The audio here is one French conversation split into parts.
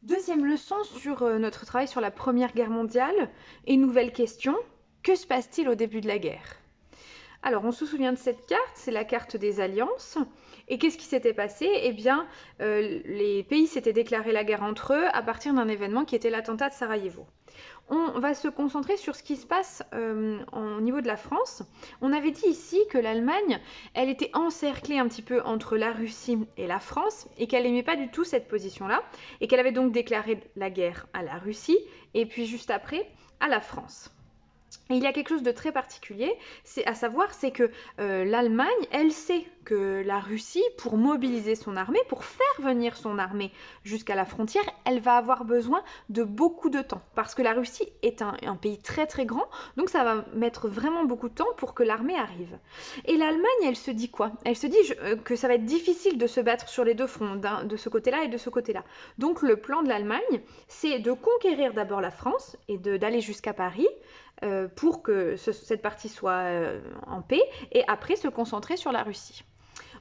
Deuxième leçon sur notre travail sur la Première Guerre mondiale et nouvelle question, que se passe-t-il au début de la guerre? Alors, on se souvient de cette carte, c'est la carte des alliances. Et qu'est-ce qui s'était passé? Eh bien, les pays s'étaient déclaré la guerre entre eux à partir d'un événement qui était l'attentat de Sarajevo. On va se concentrer sur ce qui se passe au niveau de la France. On avait dit ici que l'Allemagne, elle était encerclée un petit peu entre la Russie et la France et qu'elle n'aimait pas du tout cette position-là et qu'elle avait donc déclaré la guerre à la Russie et puis juste après à la France. Et il y a quelque chose de très particulier, c'est à savoir, c'est que l'Allemagne, elle sait que la Russie, pour mobiliser son armée, pour faire venir son armée jusqu'à la frontière, elle va avoir besoin de beaucoup de temps. Parce que la Russie est un pays très très grand, donc ça va mettre vraiment beaucoup de temps pour que l'armée arrive. Et l'Allemagne, elle se dit quoi? Elle se dit que ça va être difficile de se battre sur les deux fronts, de ce côté-là et de ce côté-là. Donc le plan de l'Allemagne, c'est de conquérir d'abord la France et d'aller jusqu'à Paris, pour que cette partie soit en paix et après se concentrer sur la Russie.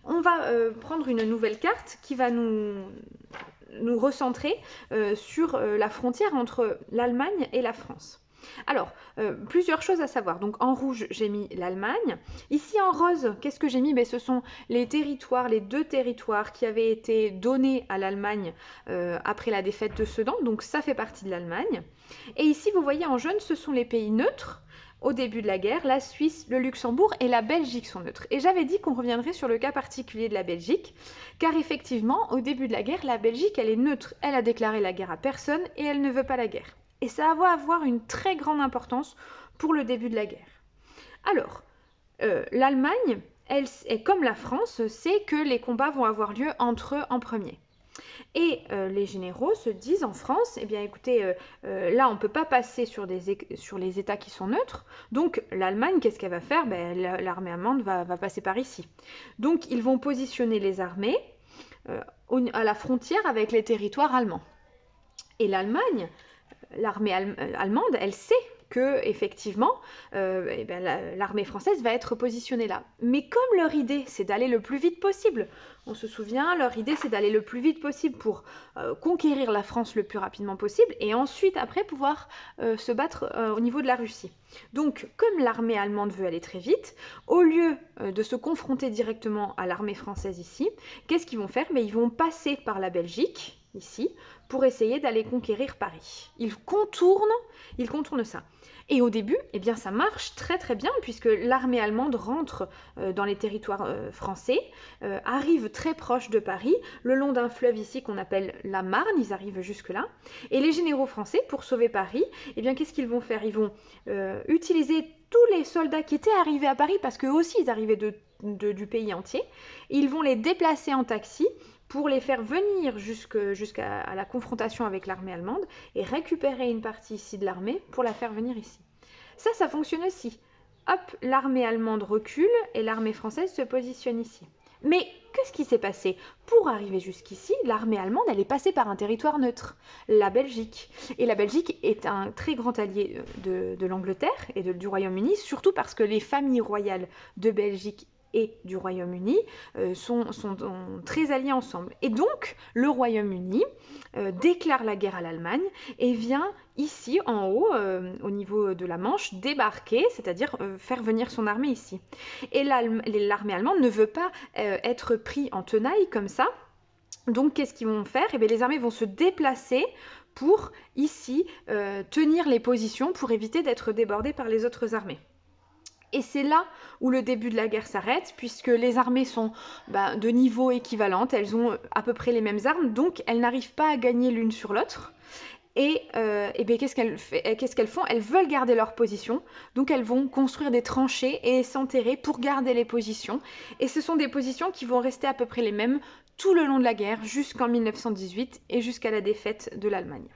On va prendre une nouvelle carte qui va nous recentrer sur la frontière entre l'Allemagne et la France. Alors, plusieurs choses à savoir. Donc en rouge, j'ai mis l'Allemagne. Ici en rose, qu'est-ce que j'ai mis? Ce sont les territoires, les deux territoires qui avaient été donnés à l'Allemagne après la défaite de Sedan. Donc ça fait partie de l'Allemagne. Et ici, vous voyez en jaune, ce sont les pays neutres. Au début de la guerre, la Suisse, le Luxembourg et la Belgique sont neutres. Et j'avais dit qu'on reviendrait sur le cas particulier de la Belgique, car effectivement, au début de la guerre, la Belgique, elle est neutre. Elle a déclaré la guerre à personne et elle ne veut pas la guerre. Et ça va avoir une très grande importance pour le début de la guerre. Alors, l'Allemagne, elle, comme la France, sait que les combats vont avoir lieu entre eux en premier. Et les généraux se disent en France, eh bien écoutez, là on ne peut pas passer sur les États qui sont neutres, donc l'Allemagne, qu'est-ce qu'elle va faire? L'armée allemande va passer par ici. Donc ils vont positionner les armées à la frontière avec les territoires allemands. Et l'Allemagne, l'armée allemande, elle sait que effectivement, l'armée française va être positionnée là. Mais comme leur idée, c'est d'aller le plus vite possible, on se souvient, leur idée, c'est d'aller le plus vite possible pour conquérir la France le plus rapidement possible et ensuite, après, pouvoir se battre au niveau de la Russie. Donc, comme l'armée allemande veut aller très vite, au lieu de se confronter directement à l'armée française ici, qu'est-ce qu'ils vont faire? Ils vont passer par la Belgique, ici, pour essayer d'aller conquérir Paris. Ils contournent ça. Et au début, eh bien, ça marche très très bien puisque l'armée allemande rentre dans les territoires français, arrive très proche de Paris, le long d'un fleuve ici qu'on appelle la Marne, ils arrivent jusque-là. Et les généraux français, pour sauver Paris, eh bien, qu'est-ce qu'ils vont faire? Ils vont utiliser tous les soldats qui étaient arrivés à Paris, parce qu'eux aussi ils arrivaient du pays entier, ils vont les déplacer en taxi pour les faire venir jusqu'à la confrontation avec l'armée allemande et récupérer une partie ici de l'armée pour la faire venir ici. Ça fonctionne aussi. Hop, l'armée allemande recule et l'armée française se positionne ici. Mais qu'est-ce qui s'est passé? Pour arriver jusqu'ici, l'armée allemande, elle est passée par un territoire neutre, la Belgique. Et la Belgique est un très grand allié de l'Angleterre et du Royaume-Uni, surtout parce que les familles royales de Belgique et du Royaume-Uni sont très alliés ensemble. Et donc, le Royaume-Uni déclare la guerre à l'Allemagne et vient ici, en haut, au niveau de la Manche, débarquer, c'est-à-dire faire venir son armée ici. Et l'armée allemande ne veut pas être prise en tenaille comme ça. Donc, qu'est-ce qu'ils vont faire? Les armées vont se déplacer pour, ici, tenir les positions pour éviter d'être débordées par les autres armées. Et c'est là où le début de la guerre s'arrête, puisque les armées sont de niveau équivalent, elles ont à peu près les mêmes armes, donc elles n'arrivent pas à gagner l'une sur l'autre. Et qu'est-ce qu'elles font? Elles veulent garder leur position, donc elles vont construire des tranchées et s'enterrer pour garder les positions. Et ce sont des positions qui vont rester à peu près les mêmes tout le long de la guerre, jusqu'en 1918 et jusqu'à la défaite de l'Allemagne.